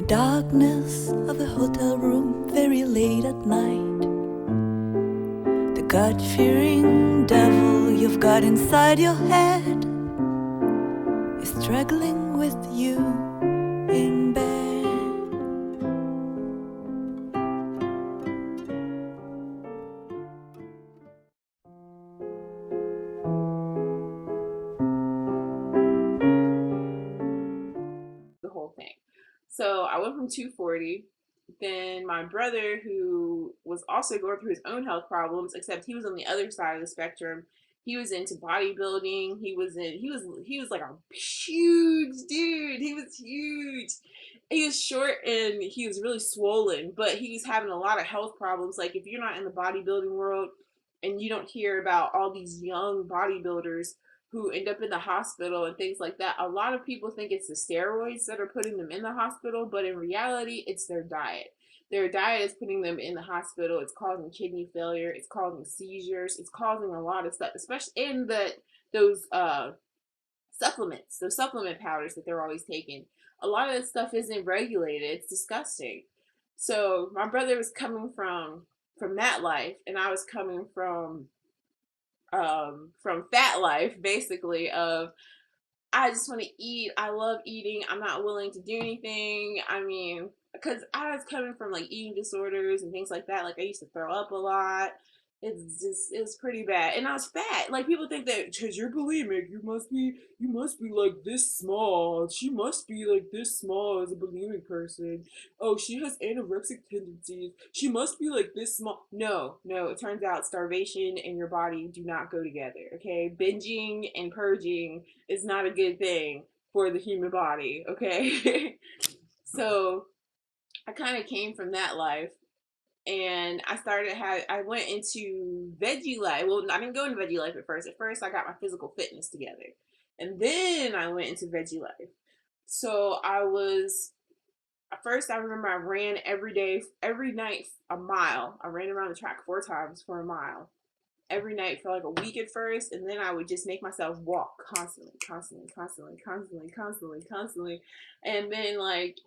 darkness of a hotel room very late at night. The God-fearing devil you've got inside your head is struggling with you in bed. The whole thing. So I went from 240. Then my brother, who was also going through his own health problems, except he was on the other side of the spectrum. He was into bodybuilding. He was like a huge dude. He was huge. He was short and he was really swollen, but he was having a lot of health problems. Like if you're not in the bodybuilding world and you don't hear about all these young bodybuilders who end up in the hospital and things like that. A lot of people think it's the steroids that are putting them in the hospital, but in reality, it's their diet. Their diet is putting them in the hospital. It's causing kidney failure. It's causing seizures. It's causing a lot of stuff, especially in those supplements, those supplement powders that they're always taking. A lot of this stuff isn't regulated. It's disgusting. So my brother was coming from that life, and I was coming from fat life, basically, of I just want to eat. I love eating. I'm not willing to do anything. I mean, because I was coming from like eating disorders and things like that. Like I used to throw up a lot. It was pretty bad, and I was fat. Like people think that because you're bulimic, you must be like this small. She must be like this small as a bulimic person. Oh, she has anorexic tendencies. She must be like this small. No, no. It turns out starvation and your body do not go together. Okay, binging and purging is not a good thing for the human body, okay? So I kind of came from that life and I went into veggie life. Well, I didn't go into veggie life at first. At first I got my physical fitness together. And then I went into veggie life. So I was at first I remember I ran every day, every night a mile. I ran around the track 4 times for a mile every night for like a week at first, and then I would just make myself walk constantly, constantly, constantly, constantly, constantly, constantly, and then like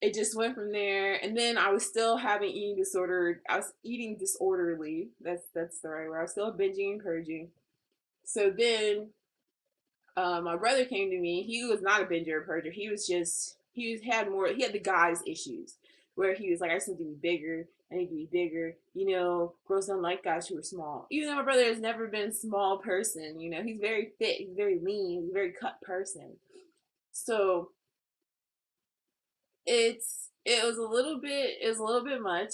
it just went from there. And then I was still having eating disorder. I was eating disorderly. That's the right word. I was still binging and purging. So then my brother came to me. He was not a binger or purger. He had the guy's issues where he was like, I just need to be bigger. I need to be bigger. You know, girls don't like guys who are small. Even though my brother has never been a small person, you know, he's very fit, he's very lean, he's a very cut person. So it was a little bit much.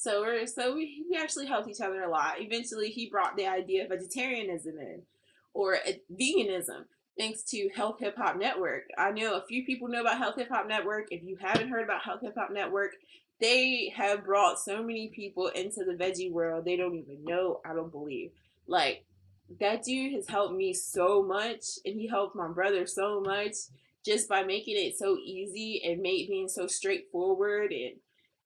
We actually helped each other a lot. Eventually he brought the idea of vegetarianism in or veganism thanks to Health Hip Hop Network. I know a few people know about Health Hip Hop Network. If you haven't heard about Health Hip Hop Network, they have brought so many people into the veggie world they don't even know, I don't believe. Like that dude has helped me so much and he helped my brother so much just by making it so easy and being so straightforward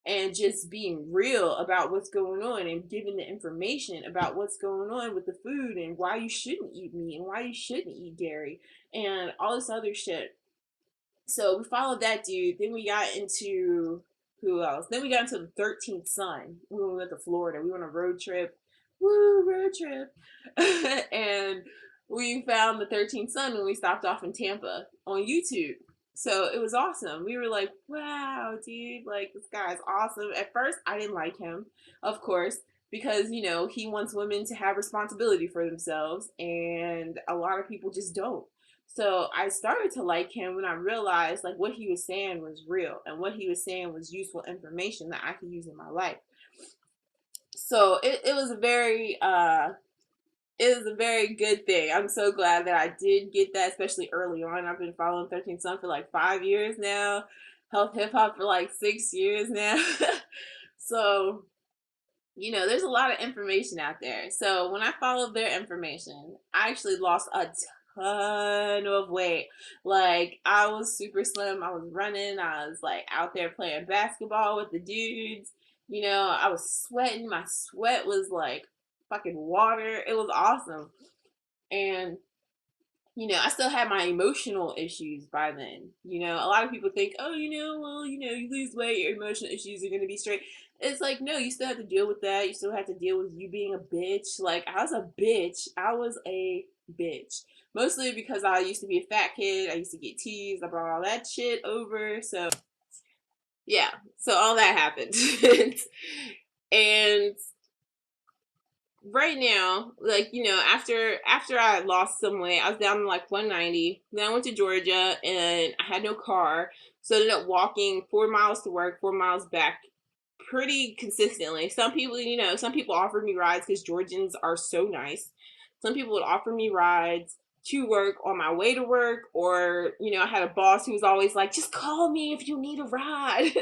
and just being real about what's going on and giving the information about what's going on with the food and why you shouldn't eat meat and why you shouldn't eat dairy and all this other shit. So we followed that dude. Then we got into who else? Then we got into the 13th Sun. We went to Florida. We went on a road trip. Woo, road trip. And we found the 13th Sun when we stopped off in Tampa on YouTube. So it was awesome. We were like, wow, dude, like this guy's awesome. At first, I didn't like him, of course, because, you know, he wants women to have responsibility for themselves, and a lot of people just don't. So I started to like him when I realized like what he was saying was real and what he was saying was useful information that I could use in my life. So it was a very good thing. I'm so glad that I did get that, especially early on. I've been following 13 Sun for like 5 years now, Health Hip Hop for like 6 years now. So, you know, there's a lot of information out there. So when I followed their information, I actually lost a ton of weight. Like I was super slim. I was running. I was like out there playing basketball with the dudes. You know, I was sweating. My sweat was like fucking water. It was awesome. And I still had my emotional issues by then. A lot of people think, oh, well, you lose weight, your emotional issues are going to be straight. It's like, no, you still have to deal with that. You still have to deal with you being a bitch. Like, I was a bitch. I was a bitch. Mostly because I used to be a fat kid. I used to get teased. I brought all that shit over. So, yeah. So, all that happened. And right now, like, after I lost some weight, I was down to like 190. Then I went to Georgia and I had no car, so I ended up walking 4 miles to work, 4 miles back, pretty consistently. Some people offered me rides because Georgians are so nice. Some people would offer me rides to work on my way to work, or I had a boss who was always like, just call me if you need a ride.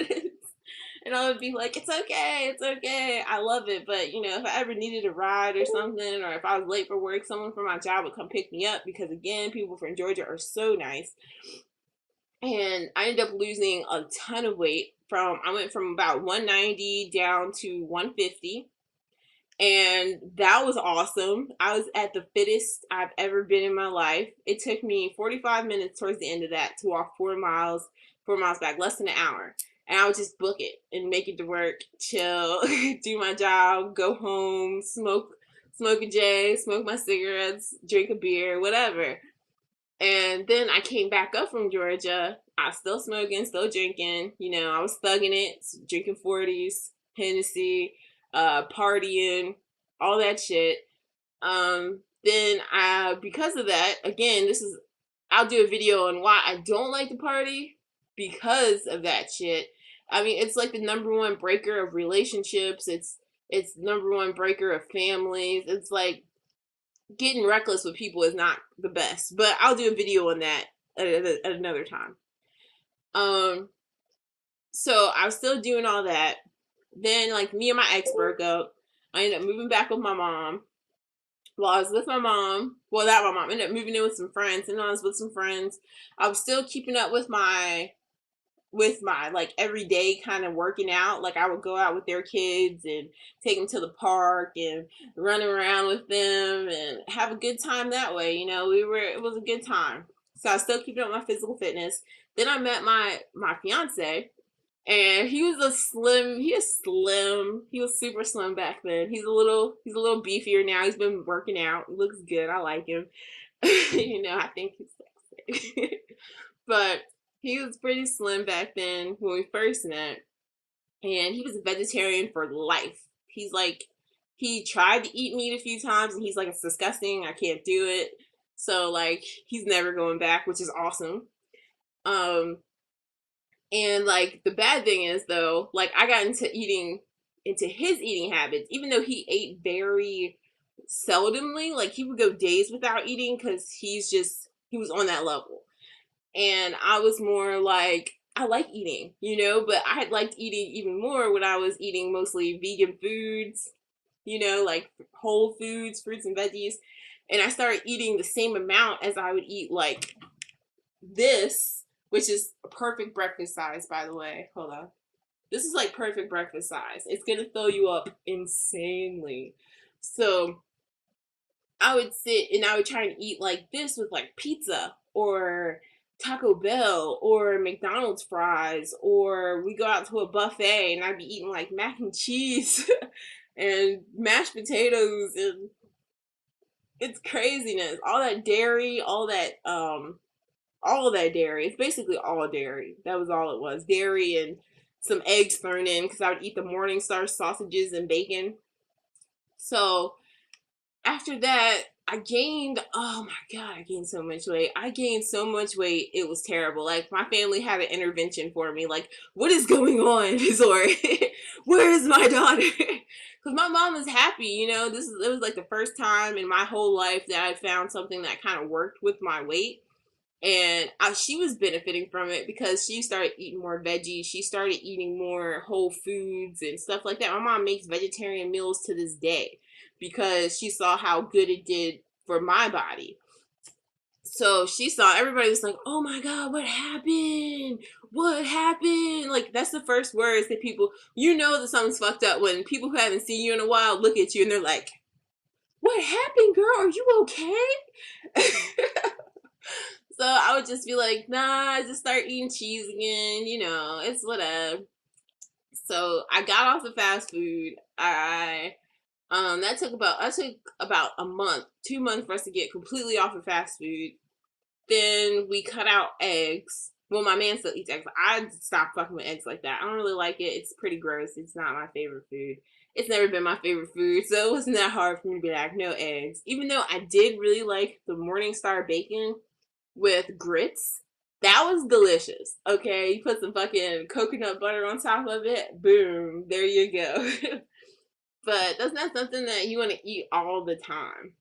And I would be like, it's okay, it's okay. I love it. But, if I ever needed a ride or something, or if I was late for work, someone from my job would come pick me up because, again, people from Georgia are so nice. And I ended up losing a ton of weight. I went from about 190 down to 150. And that was awesome. I was at the fittest I've ever been in my life. It took me 45 minutes towards the end of that to walk 4 miles, 4 miles back, less than an hour. And I would just book it and make it to work, chill, do my job, go home, smoke a J, smoke my cigarettes, drink a beer, whatever. And then I came back up from Georgia. I was still smoking, still drinking. I was thugging it, drinking 40s, Hennessy, partying, all that shit. Then because of that, again, I'll do a video on why I don't like to party because of that shit. I mean, it's like the number one breaker of relationships. It's number one breaker of families. It's like getting reckless with people is not the best, but I'll do a video on that at another time. So I was still doing all that. Then, like, me and my ex broke up. I ended up moving back with my mom. While I was with my mom, well, not my mom, I ended up moving in with some friends. And when I was with some friends, I was still keeping up with my like everyday kind of working out. Like, I would go out with their kids and take them to the park and run around with them and have a good time that way. It was a good time. So I was still keeping up my physical fitness. Then I met my fiance, and he was super slim back then. He's a little beefier now. He's been working out. He looks good. I like him. I think he's sexy. But he was pretty slim back then when we first met, and he was a vegetarian for life. He tried to eat meat a few times, and he's like, it's disgusting. I can't do it. So, like, he's never going back, which is awesome. Um, and like, the bad thing is, though, like, I got into his eating habits, even though he ate very seldomly. Like, he would go days without eating because he was on that level. And I was more like, I like eating, but I had liked eating even more when I was eating mostly vegan foods, like whole foods, fruits and veggies. And I started eating the same amount as I would eat like this, which is a perfect breakfast size, by the way. Hold on. This is like perfect breakfast size. It's gonna fill you up insanely. So I would sit and I would try and eat like this with like pizza or Taco Bell or McDonald's fries, or we go out to a buffet and I'd be eating like mac and cheese and mashed potatoes, and it's craziness. All that dairy, all of that dairy. It's basically all dairy. That was all it was. Dairy and some eggs thrown in because I would eat the Morningstar sausages and bacon. So after that, oh my God, I gained so much weight. I gained so much weight, it was terrible. Like, my family had an intervention for me. Like, what is going on, Zori? Where is my daughter? Because my mom was happy, it was like the first time in my whole life that I found something that kind of worked with my weight. And she was benefiting from it because she started eating more veggies. She started eating more whole foods and stuff like that. My mom makes vegetarian meals to this day because she saw how good it did for my body. So she saw, everybody was like, oh my God, what happened? What happened? Like, that's the first words that people, that something's fucked up when people who haven't seen you in a while look at you and they're like, what happened, girl? Are you okay? So I would just be like, nah, just start eating cheese again. It's whatever. So I got off the fast food. That took about a month, 2 months for us to get completely off of fast food. Then we cut out eggs. Well, my man still eats eggs. I stopped fucking with eggs like that. I don't really like it. It's pretty gross. It's not my favorite food. It's never been my favorite food, so it wasn't that hard for me to be like, no eggs. Even though I did really like the Morningstar bacon with grits. That was delicious. Okay, you put some fucking coconut butter on top of it. Boom, there you go. But that's not something that you want to eat all the time.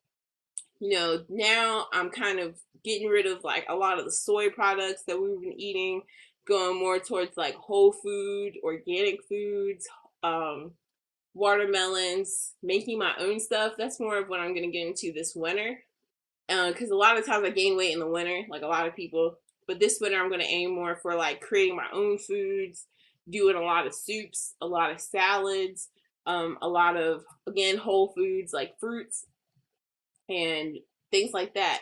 Now I'm kind of getting rid of like a lot of the soy products that we've been eating, going more towards like whole food, organic foods, um, watermelons, making my own stuff. That's more of what I'm going to get into this winter. Because a lot of times I gain weight in the winter, like a lot of people. But this winter I'm going to aim more for like creating my own foods, doing a lot of soups, a lot of salads, a lot of, again, whole foods like fruits and things like that.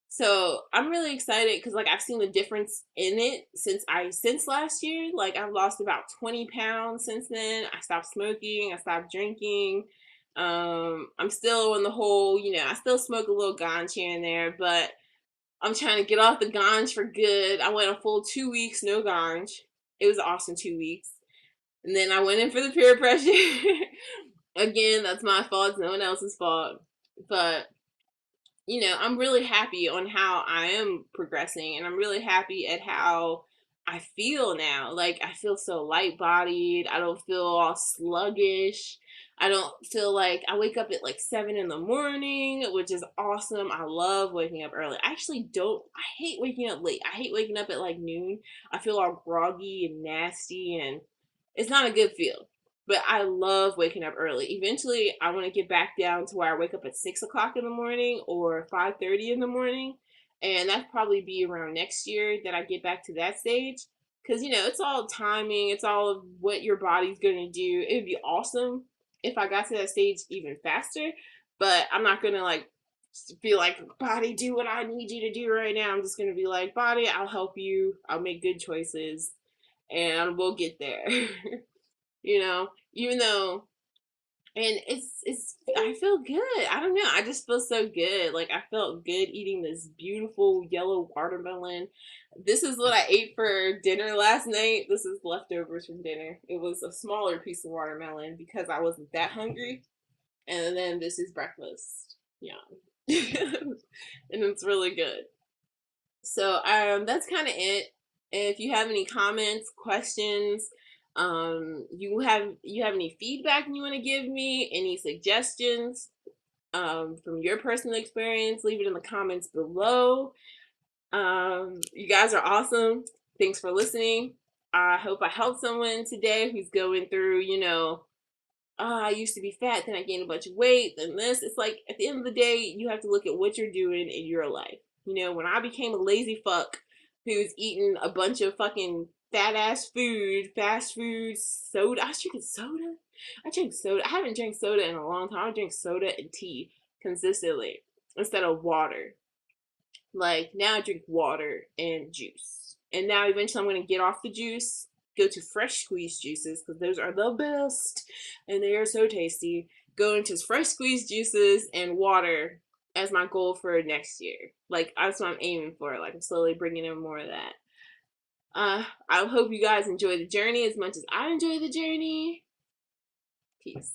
So I'm really excited because like I've seen the difference in it since last year. Like I've lost about 20 pounds since then. I stopped smoking, I stopped drinking. I'm still on the whole, I still smoke a little ganj here and there, but I'm trying to get off the ganj for good. I went a full 2 weeks, no ganj. It was an awesome 2 weeks. And then I went in for the peer pressure. Again, that's my fault, it's no one else's fault. But I'm really happy on how I am progressing, and I'm really happy at how I feel now. Like, I feel so light bodied. I don't feel all sluggish. I don't feel like I wake up at like 7 in the morning, which is awesome. I love waking up early. I actually don't, I hate waking up late. I hate waking up at like noon. I feel all groggy and nasty, and it's not a good feel. But I love waking up early. Eventually, I want to get back down to where I wake up at 6 o'clock in the morning or 5:30 in the morning, and that'd probably be around next year that I get back to that stage. Because it's all timing. It's all of what your body's gonna do. It would be awesome if I got to that stage even faster. But I'm not gonna like be like, body, do what I need you to do right now. I'm just gonna be like, body, I'll help you. I'll make good choices, and we'll get there. Even though, and it's I feel good. I don't know, I just feel so good. Like, I felt good eating this beautiful yellow watermelon. This is what I ate for dinner last night. This is leftovers from dinner. It was a smaller piece of watermelon because I wasn't that hungry. And then this is breakfast. Yeah. And it's really good. So that's kind of it. If you have any comments, questions, you have any feedback you want to give me, any suggestions from your personal experience, leave it in the comments below. You guys are awesome. Thanks for listening. I hope I helped someone today who's going through, I used to be fat, then I gained a bunch of weight, then this. It's like, at the end of the day, you have to look at what you're doing in your life. When I became a lazy fuck who's eating a bunch of fucking fat ass food, fast food, soda. I was drinking soda. I drink soda. I haven't drank soda in a long time. I drink soda and tea consistently instead of water. Like, now I drink water and juice. And now eventually I'm going to get off the juice, go to fresh squeezed juices because those are the best and they are so tasty. Go into fresh squeezed juices and water as my goal for next year. Like, that's what I'm aiming for. Like, I'm slowly bringing in more of that. I hope you guys enjoy the journey as much as I enjoy the journey. Peace.